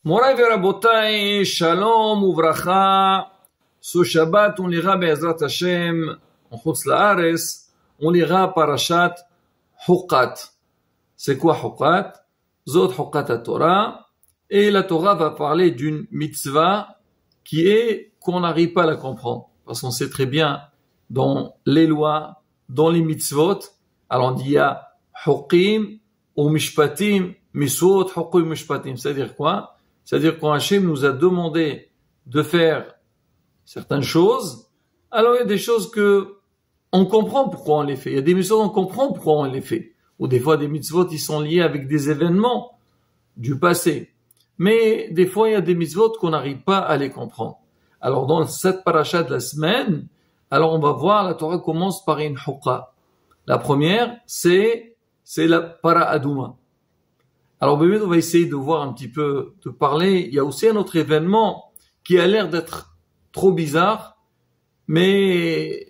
Moray Verabotai, Shalom Uvracha. Ce Shabbat, on lira Be'ezrat Hashem, en Chutz La'aretz, on lira Parashat Huqat. C'est quoi Huqat? Zot Huqat Torah. Et la Torah va parler d'une mitzvah qui est qu'on n'arrive pas à la comprendre. Parce qu'on sait très bien, dans les lois, dans les mitzvot, alors on dit il y a Huqim ou Mishpatim, Miswot, Huqim, Mishpatim. C'est-à-dire quoi? C'est-à-dire quand Hachem nous a demandé de faire certaines choses, alors il y a des choses que on comprend pourquoi on les fait. Il y a des mitzvot on comprend pourquoi on les fait. Ou des fois des mitzvot ils sont liés avec des événements du passé. Mais des fois il y a des mitzvot qu'on n'arrive pas à les comprendre. Alors dans cette paracha de la semaine, alors on va voir, la Torah commence par une huqqa. La première, c'est la para aduma. Alors, on va essayer de voir un petit peu, de parler. Il y a aussi un autre événement qui a l'air d'être trop bizarre, mais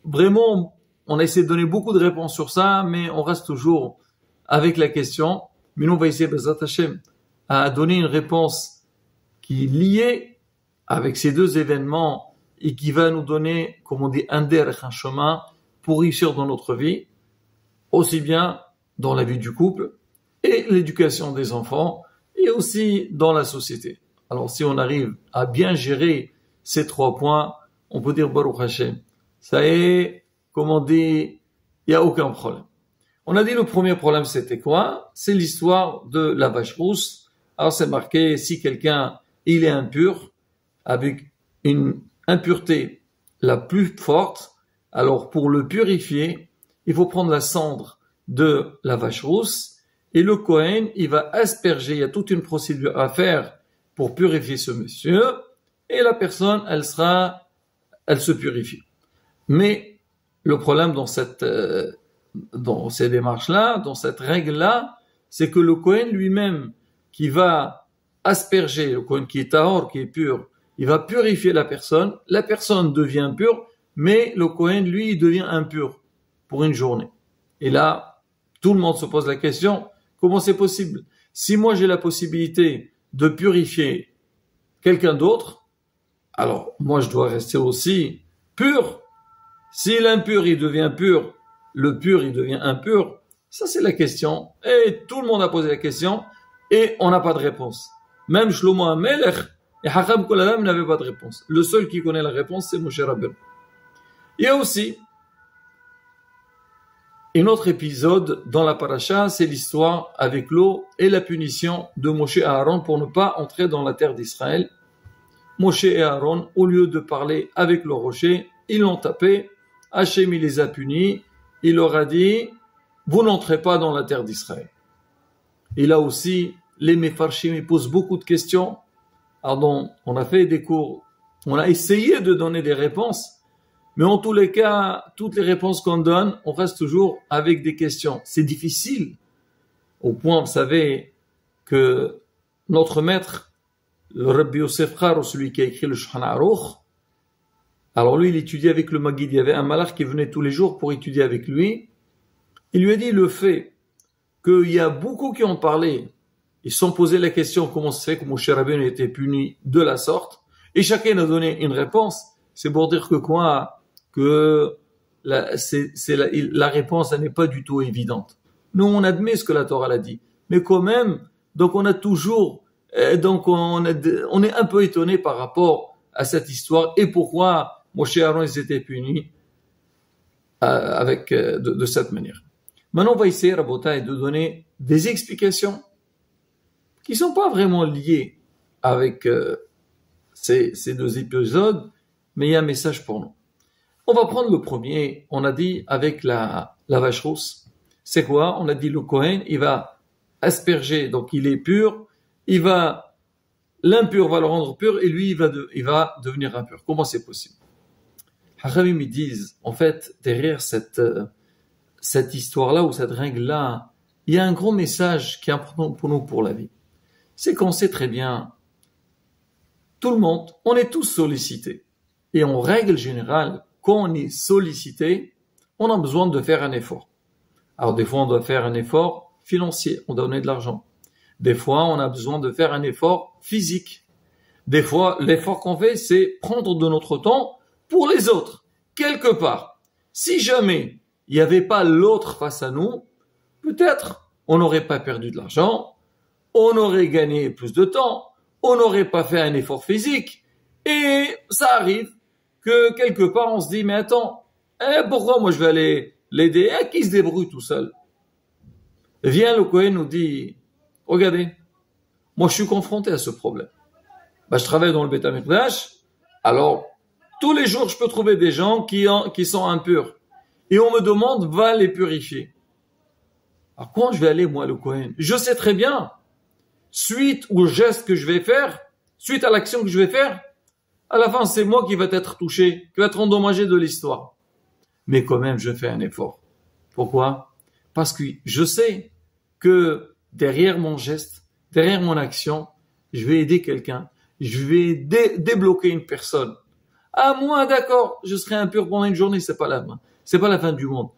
vraiment, on a essayé de donner beaucoup de réponses sur ça, mais on reste toujours avec la question. Mais nous, on va essayer, Bezrat Hashem, à donner une réponse qui est liée avec ces deux événements et qui va nous donner, comme on dit, un derech, un chemin pour réussir dans notre vie, aussi bien dans la vie du couple, et l'éducation des enfants, et aussi dans la société. Alors, si on arrive à bien gérer ces trois points, on peut dire Baruch Hashem. Ça est, comme on dit, il n'y a aucun problème. On a dit le premier problème, c'était quoi? C'est l'histoire de la vache rousse. Alors, c'est marqué, si quelqu'un, il est impur, avec une impureté la plus forte, alors pour le purifier, il faut prendre la cendre de la vache rousse, et le Kohen, il va asperger, il y a toute une procédure à faire pour purifier ce monsieur, et la personne, elle se purifie. Mais le problème dans ces démarches-là, dans cette règle-là, c'est que le Kohen lui-même, qui va asperger, le Kohen qui est tahor, qui est pur, il va purifier la personne devient pure, mais le Kohen, lui, il devient impur pour une journée. Et là, tout le monde se pose la question, comment c'est possible? Si moi j'ai la possibilité de purifier quelqu'un d'autre, alors moi je dois rester aussi pur. Si l'impur il devient pur, le pur il devient impur, ça c'est la question. Et tout le monde a posé la question et on n'a pas de réponse. Même Shlomo HaMelech et Hacham Kol Adam n'avaient pas de réponse. Le seul qui connaît la réponse c'est Moshe Rabbeinu. Il y a aussi un autre épisode dans la paracha, c'est l'histoire avec l'eau et la punition de Moshe et Aaron pour ne pas entrer dans la terre d'Israël. Moshe et Aaron, au lieu de parler avec le rocher, ils l'ont tapé. Hachem, il les a punis. Il leur a dit, vous n'entrez pas dans la terre d'Israël. Et là aussi, les Mefarshim, ils posent beaucoup de questions. Alors, on a fait des cours, on a essayé de donner des réponses. Mais en tous les cas, toutes les réponses qu'on donne, on reste toujours avec des questions. C'est difficile. Au point, vous savez, que notre maître, le Rabbi Yosef Karo, celui qui a écrit le Shulchan Aruch, alors lui, il étudiait avec le Maguid. Il y avait un malach qui venait tous les jours pour étudier avec lui. Il lui a dit le fait qu'il y a beaucoup qui ont parlé, ils se sont posé la question comment se fait que Moshe Rabbeinu a été puni de la sorte, et chacun a donné une réponse. C'est pour dire que quoi? Que la réponse elle n'est pas du tout évidente. Nous on admet ce que la Torah l'a dit, mais quand même donc on a toujours on est un peu étonné par rapport à cette histoire et pourquoi Moshe et Aaron ils étaient punis de cette manière. Maintenant on va essayer Rabotai de donner des explications qui sont pas vraiment liées avec ces deux épisodes, mais il y a un message pour nous. On va prendre le premier, on a dit avec la vache rousse. C'est quoi? On a dit le Kohen, il va asperger, donc il est pur, l'impur va le rendre pur et lui il va devenir impur. Comment c'est possible? Hachamim ils disent, en fait, derrière cette histoire-là ou cette règle-là, il y a un grand message qui est important pour nous pour la vie. C'est qu'on sait très bien, tout le monde, on est tous sollicités. Et en règle générale, quand on est sollicité, on a besoin de faire un effort. Alors des fois, on doit faire un effort financier, on doit donner de l'argent. Des fois, on a besoin de faire un effort physique. Des fois, l'effort qu'on fait, c'est prendre de notre temps pour les autres, quelque part. Si jamais il n'y avait pas l'autre face à nous, peut-être on n'aurait pas perdu de l'argent, on aurait gagné plus de temps, on n'aurait pas fait un effort physique. Et ça arrive que quelque part on se dit, mais attends, pourquoi moi je vais aller l'aider? Qui se débrouille tout seul? Vient le Kohen nous dit, regardez, moi je suis confronté à ce problème. Je travaille dans le Beit HaMikdash, alors tous les jours je peux trouver des gens qui sont impurs. Et on me demande, va les purifier. Alors quand je vais aller, moi, le Kohen? Je sais très bien, suite au geste que je vais faire, suite à l'action que je vais faire, à la fin, c'est moi qui va être touché, qui va être endommagé de l'histoire. Mais quand même, je fais un effort. Pourquoi? Parce que je sais que derrière mon geste, derrière mon action, je vais aider quelqu'un, je vais débloquer une personne. Ah, moi, d'accord, je serai impur pendant une journée, c'est pas la fin du monde.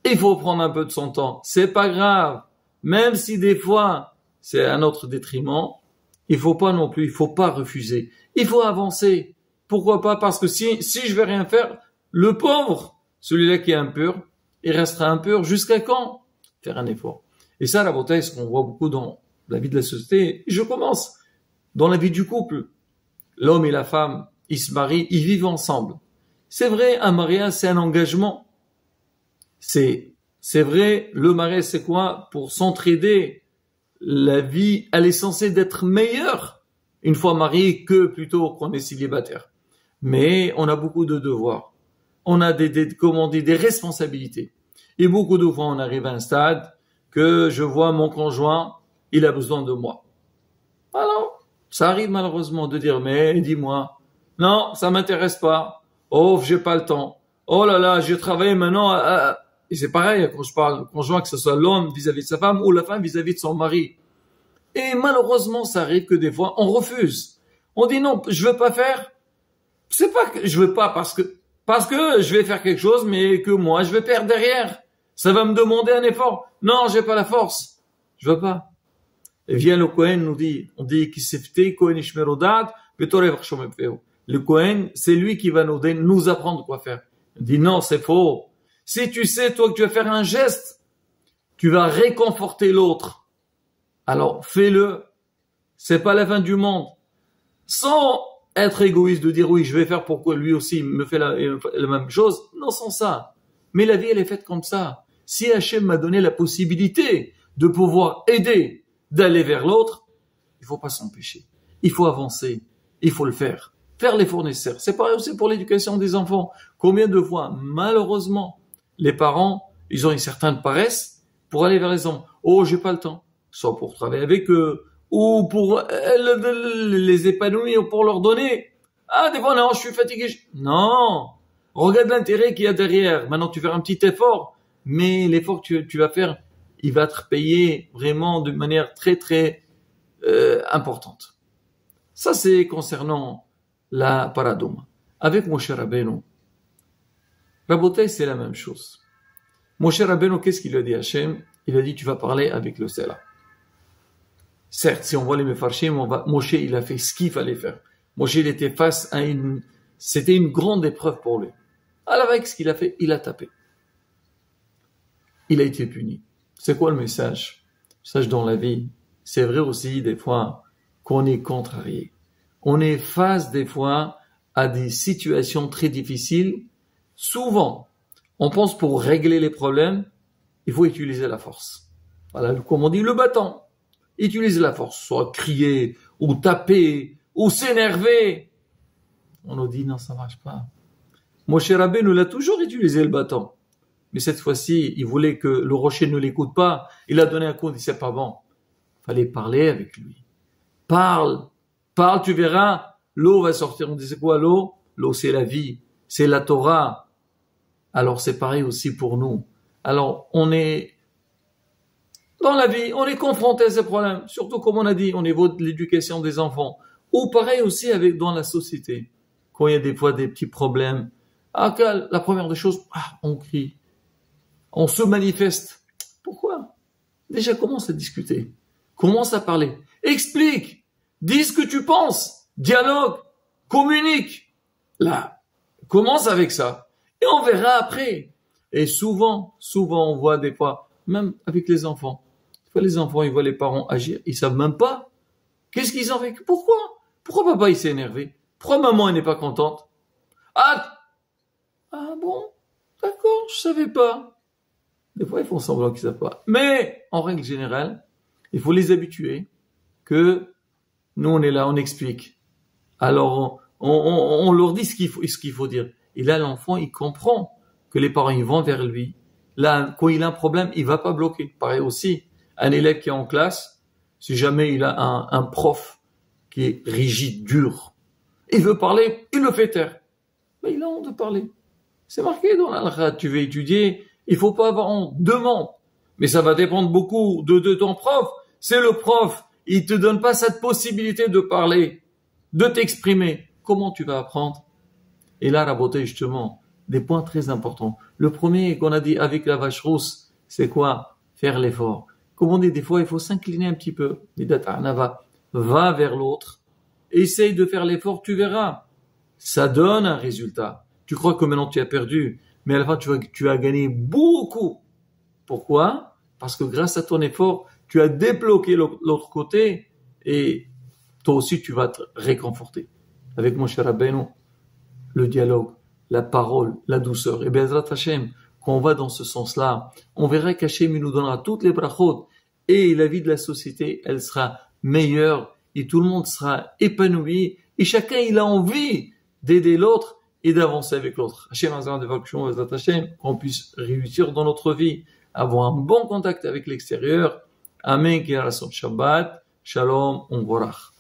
Il faut prendre un peu de son temps. C'est pas grave. Même si des fois, c'est à notre détriment, il faut pas non plus, il faut pas refuser. Il faut avancer. Pourquoi pas? Parce que si je vais rien faire, le pauvre, celui-là qui est impur, il restera impur jusqu'à quand? Faire un effort. Et ça, la beauté, c'est ce qu'on voit beaucoup dans la vie de la société. Je commence. Dans la vie du couple. L'homme et la femme, ils se marient, ils vivent ensemble. C'est vrai, un mariage, c'est un engagement. C'est vrai, le mariage, c'est quoi? Pour s'entraider. La vie, elle est censée d'être meilleure une fois marié que plutôt qu'on est célibataire. Mais on a beaucoup de devoirs. On a des responsabilités. Et beaucoup de fois, on arrive à un stade que je vois mon conjoint, il a besoin de moi. Alors, ça arrive malheureusement de dire, mais dis-moi, non, ça m'intéresse pas. Oh, j'ai pas le temps. Oh là là, je travaille maintenant. Et c'est pareil quand je parle de conjoint, que ce soit l'homme vis-à-vis de sa femme ou la femme vis-à-vis de son mari. Et malheureusement, ça arrive que des fois, on refuse. On dit non, je veux pas faire. C'est pas que je veux pas parce que je vais faire quelque chose, mais que moi, je vais perdre derrière. Ça va me demander un effort. Non, j'ai pas la force. Je veux pas. Et vient le Kohen nous dit, on dit qu'il Kohen ishmerodat, le Kohen, c'est lui qui va nous apprendre quoi faire. Il dit non, c'est faux. Si tu sais, toi, que tu vas faire un geste, tu vas réconforter l'autre. Alors, fais-le. C'est pas la fin du monde. Sans être égoïste de dire oui, je vais faire pourquoi lui aussi me fait la même chose. Non, sans ça. Mais la vie, elle est faite comme ça. Si Hachem m'a donné la possibilité de pouvoir aider, d'aller vers l'autre, il faut pas s'empêcher. Il faut avancer. Il faut le faire. Faire l'effort nécessaire. C'est pareil aussi pour l'éducation des enfants. Combien de fois, malheureusement, les parents, ils ont une certaine paresse pour aller vers les enfants. Oh, j'ai pas le temps. Soit pour travailler avec eux, ou pour les épanouir, ou pour leur donner. Ah, des fois, non, je suis fatigué. Non. Regarde l'intérêt qu'il y a derrière. Maintenant, tu fais un petit effort. Mais l'effort que tu vas faire, il va être payé vraiment de manière très, très importante. Ça, c'est concernant la paradouma. Avec Moshe Rabbeinu, Rabotai, c'est la même chose. Moshe Rabbeinu, qu'est-ce qu'il a dit à Hachem? Il a dit, tu vas parler avec le Sela. Certes, si on voit les Mefarshim, Moshe, il a fait ce qu'il fallait faire. Moshe, il était face à c'était une grande épreuve pour lui. Alors, avec ce qu'il a fait, il a tapé. Il a été puni. C'est quoi le message? Le message dans la vie. C'est vrai aussi, des fois, qu'on est contrarié. On est face, des fois, à des situations très difficiles. Souvent, on pense pour régler les problèmes, il faut utiliser la force. Voilà, comme on dit, le bâton. Utiliser la force, soit crier, ou taper, ou s'énerver. On nous dit, non, ça marche pas. Moshe Rabbeinu l'a toujours utilisé le bâton. Mais cette fois-ci, il voulait que le rocher ne l'écoute pas. Il a donné un coup, il dit, c'est pas bon. Fallait parler avec lui. Parle, tu verras, l'eau va sortir. On dit, c'est quoi l'eau? L'eau, c'est la vie, c'est la Torah. Alors, c'est pareil aussi pour nous. Alors, on est dans la vie, on est confronté à ces problèmes, surtout comme on a dit, au niveau de l'éducation des enfants. Ou pareil aussi dans la société. Quand il y a des fois des petits problèmes, la première des choses, on crie. On se manifeste. Pourquoi? Déjà, commence à discuter. commence à parler. Explique. Dis ce que tu penses. Dialogue. Communique. Là, commence avec ça. Et on verra après. Et souvent, on voit des fois, même avec les enfants. Des fois, les enfants, ils voient les parents agir, ils savent même pas. Qu'est-ce qu'ils ont fait? Pourquoi? Pourquoi papa, il s'est énervé? Pourquoi maman, elle n'est pas contente? Ah bon? D'accord, je savais pas. Des fois, ils font semblant qu'ils savent pas. Mais, en règle générale, il faut les habituer que nous, on est là, on explique. Alors, on leur dit ce qu'il faut dire. Et là, l'enfant, il comprend que les parents, ils vont vers lui. Là, quand il a un problème, il va pas bloquer. Pareil aussi, un élève qui est en classe, si jamais il a un prof qui est rigide, dur, il veut parler, il le fait taire. Mais il a honte de parler. C'est marqué dans l'alakha, tu veux étudier, il faut pas avoir honte, demande. Mais ça va dépendre beaucoup de ton prof. C'est le prof, il te donne pas cette possibilité de parler, de t'exprimer. Comment tu vas apprendre? Et là, raboter justement, des points très importants. Le premier qu'on a dit avec la vache rousse, c'est quoi? Faire l'effort. Comme on dit, des fois, il faut s'incliner un petit peu. Va vers l'autre. Essaye de faire l'effort, tu verras. Ça donne un résultat. Tu crois que maintenant tu as perdu, mais à la fin tu as gagné beaucoup. Pourquoi? Parce que grâce à ton effort, tu as débloqué l'autre côté et toi aussi tu vas te réconforter. Avec mon cher Rabbeinu, le dialogue, la parole, la douceur. Et Be'ezrat Hashem, quand on va dans ce sens-là, on verra qu'Hashem nous donnera toutes les brachot et la vie de la société, elle sera meilleure et tout le monde sera épanoui et chacun il a envie d'aider l'autre et d'avancer avec l'autre. Hashem, qu'on puisse réussir dans notre vie, avoir un bon contact avec l'extérieur. Amen, Shabbat, Shalom, on vorach.